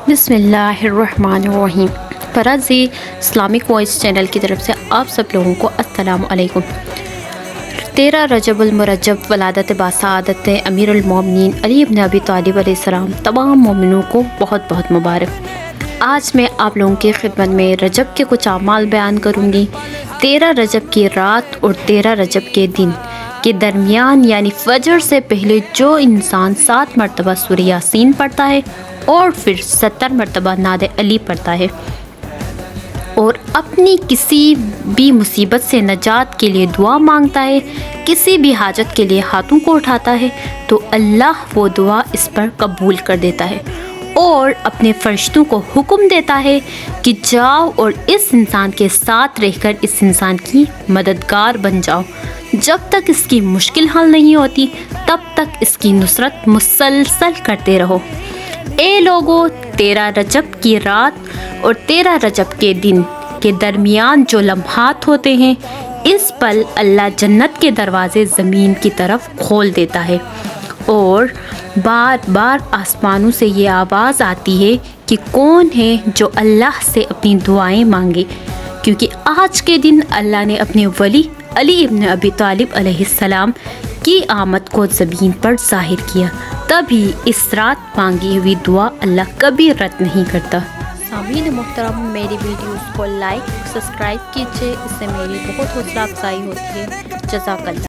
بسم اللہ الرحمن الرحیم۔ فرازی اسلامک وائس چینل کی طرف سے آپ سب لوگوں کو السلام علیکم۔ 13 رجب المرجب ولادت باسعادت امیر المومنین علی ابن ابی طالب علیہ السلام تمام مومنوں کو بہت بہت مبارک۔ آج میں آپ لوگوں کی خدمت میں رجب کے کچھ اعمال بیان کروں گی۔ 13 رجب کی رات اور 13 رجب کے دن کے درمیان یعنی فجر سے پہلے جو انسان 7 مرتبہ سورہ یاسین پڑھتا ہے اور پھر 70 مرتبہ نعت علی پڑھتا ہے اور اپنی کسی بھی مصیبت سے نجات کے لیے دعا مانگتا ہے، کسی بھی حاجت کے لیے ہاتھوں کو اٹھاتا ہے تو اللہ وہ دعا اس پر قبول کر دیتا ہے اور اپنے فرشتوں کو حکم دیتا ہے کہ جاؤ اور اس انسان کے ساتھ رہ کر اس انسان کی مددگار بن جاؤ۔ جب تک اس کی مشکل حل نہیں ہوتی تب تک اس کی نصرت مسلسل کرتے رہو۔ اے لوگو، 13 رجب کی رات اور 13 رجب کے دن کے درمیان جو لمحات ہوتے ہیں، اس پل اللہ جنت کے دروازے زمین کی طرف کھول دیتا ہے اور بار بار آسمانوں سے یہ آواز آتی ہے کہ کون ہے جو اللہ سے اپنی دعائیں مانگے، کیونکہ آج کے دن اللہ نے اپنے ولی علی ابن ابی طالب علیہ السلام کی آمد کو زمین پر ظاہر کیا، تبھی اس رات مانگی ہوئی دعا اللہ کبھی رد نہیں کرتا۔ سامعین محترم، میری ویڈیوز کو لائک سبسکرائب کیجیے، اس سے میری بہت حوصلہ افزائی ہوتی ہے۔ جزاک اللہ۔